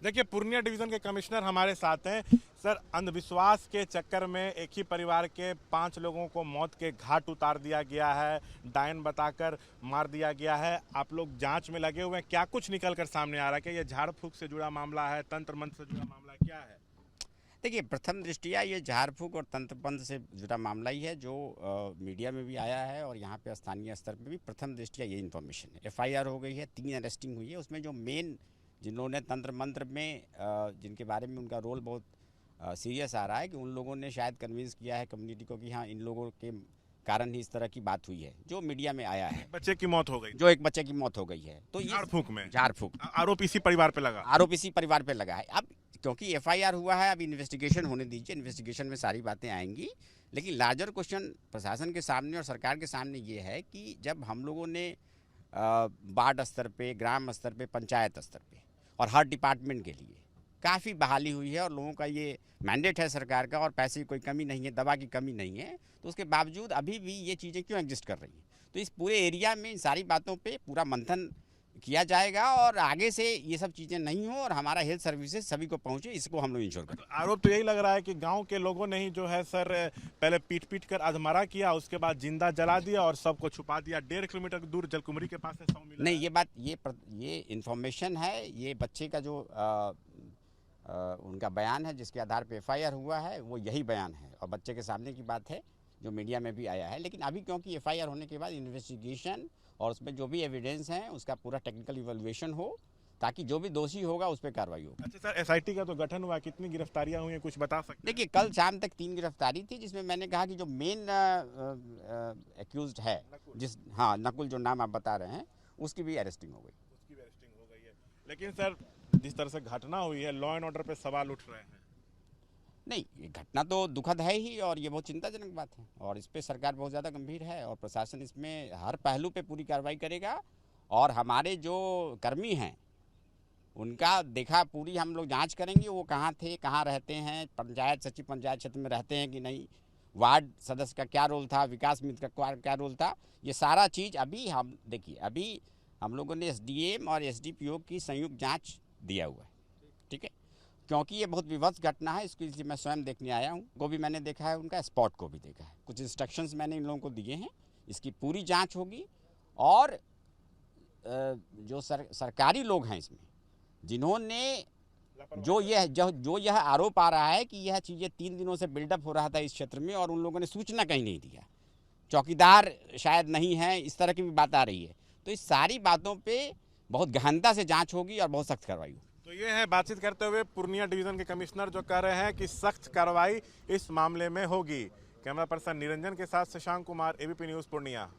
देखिए, पूर्णिया डिवीजन के कमिश्नर हमारे साथ हैं। सर, अंधविश्वास के चक्कर में एक ही परिवार के 5 लोगों को मौत के घाट उतार दिया गया है, डायन बताकर मार दिया गया है। आप लोग जांच में लगे हुए हैं, क्या कुछ निकल कर सामने आ रहा है? क्या ये झाड़ फूक से जुड़ा मामला है, तंत्र मंत्र से जुड़ा मामला है, क्या है? देखिए, प्रथम दृष्टिया ये झाड़ फूक और तंत्र मंत्र से जुड़ा मामला ही है, जो मीडिया में भी आया है और यहाँ पे स्थानीय स्तर पे भी प्रथम दृष्टिया ये इन्फॉर्मेशन है। एफआईआर हो गई है, 3 अरेस्टिंग हुई है। उसमें जो मेन जिन्होंने तंत्र मंत्र में जिनके बारे में उनका रोल बहुत सीरियस आ रहा है कि उन लोगों ने शायद कन्विंस किया है कम्युनिटी को कि हाँ, इन लोगों के कारण ही इस तरह की बात हुई है, जो मीडिया में आया है। बच्चे की मौत हो गई, जो एक बच्चे की मौत हो गई है, तो ये झाड़ फूक में झाड़ फूक आरोप इसी परिवार पे लगा। आरोप इसी परिवार पे लगा है। अब क्योंकि एफआईआर हुआ है, अब इन्वेस्टिगेशन होने दीजिए, इन्वेस्टिगेशन में सारी बातें आएंगी। लेकिन लार्जर क्वेश्चन प्रशासन के सामने और सरकार के सामने ये है कि जब हम लोगों ने वार्ड स्तर पे, ग्राम स्तर पे, पंचायत स्तर पे और हर डिपार्टमेंट के लिए काफ़ी बहाली हुई है और लोगों का ये मैंडेट है सरकार का और पैसे की कोई कमी नहीं है, दवा की कमी नहीं है, तो उसके बावजूद अभी भी ये चीज़ें क्यों एग्जिस्ट कर रही हैं? तो इस पूरे एरिया में इन सारी बातों पे पूरा मंथन किया जाएगा और आगे से ये सब चीज़ें नहीं हो और हमारा हेल्थ सर्विसेज सभी को पहुंचे, इसको हम लोग इंश्योर करें। आरोप तो यही लग रहा है कि गांव के लोगों ने ही जो है सर पहले पीट पीट कर अधमरा किया, उसके बाद जिंदा जला दिया और सबको छुपा दिया। 1.5 किलोमीटर दूर जलकुमरी के पास से 100 मिला। नहीं, ये बात ये इन्फॉर्मेशन है, ये बच्चे का जो उनका बयान है जिसके आधार पे एफआईआर हुआ है, वो यही बयान है और बच्चे के सामने की बात है जो मीडिया में भी आया है। लेकिन अभी क्योंकि एफआईआर होने के बाद इन्वेस्टिगेशन और उसमें जो भी एविडेंस हैं उसका पूरा टेक्निकल इवैल्यूएशन हो, ताकि जो भी दोषी होगा उस पर कार्रवाई हो। अच्छा सर, एसआईटी का तो गठन हुआ, कितनी गिरफ्तारियां हुई हैं, कुछ बता सकते हैं? देखिए, कल शाम तक 3 गिरफ्तारी थी, जिसमें मैंने कहा कि जो मेन एक्यूज्ड है, नकुल जो नाम आप बता रहे हैं, उसकी भी अरेस्टिंग हो गई। उसकी भी अरेस्टिंग हो गई है। लेकिन सर, जिस तरह से घटना हुई है, लॉ एंड ऑर्डर पे सवाल उठ रहे हैं। नहीं, ये घटना तो दुखद है ही और ये बहुत चिंताजनक बात है और इस पे सरकार बहुत ज़्यादा गंभीर है और प्रशासन इसमें हर पहलू पे पूरी कार्रवाई करेगा और हमारे जो कर्मी हैं उनका देखा पूरी हम लोग जांच करेंगे, वो कहाँ थे, कहाँ रहते हैं, पंचायत सचिव पंचायत क्षेत्र में रहते हैं कि नहीं, वार्ड सदस्य का क्या रोल था, विकास मित्र का क्या रोल था, ये सारा चीज़ अभी हम देखिए, अभी हम लोगों ने एसडीएम और एसडीपीओ की संयुक्त जाँच दिया हुआ है, ठीक है, क्योंकि ये बहुत विभत्स घटना है, इसके लिए मैं स्वयं देखने आया हूँ। को भी मैंने देखा है, उनका स्पॉट को भी देखा है, कुछ इंस्ट्रक्शंस मैंने इन लोगों को दिए हैं, इसकी पूरी जांच होगी और जो सरकारी लोग हैं इसमें, जिन्होंने जो यह आरोप आ रहा है कि यह चीज़ें 3 दिनों से बिल्डअप हो रहा था इस क्षेत्र में और उन लोगों ने सूचना कहीं नहीं दिया, चौकीदार शायद नहीं है, इस तरह की भी बात आ रही है, तो इस सारी बातों पर बहुत गहनता से जाँच होगी और बहुत सख्त कार्रवाई होगी। तो ये है बातचीत करते हुए पूर्णिया डिवीजन के कमिश्नर, जो कह रहे हैं कि सख्त कार्रवाई इस मामले में होगी। कैमरा पर्सन निरंजन के साथ शशांक कुमार, एबीपी न्यूज़ पूर्णिया।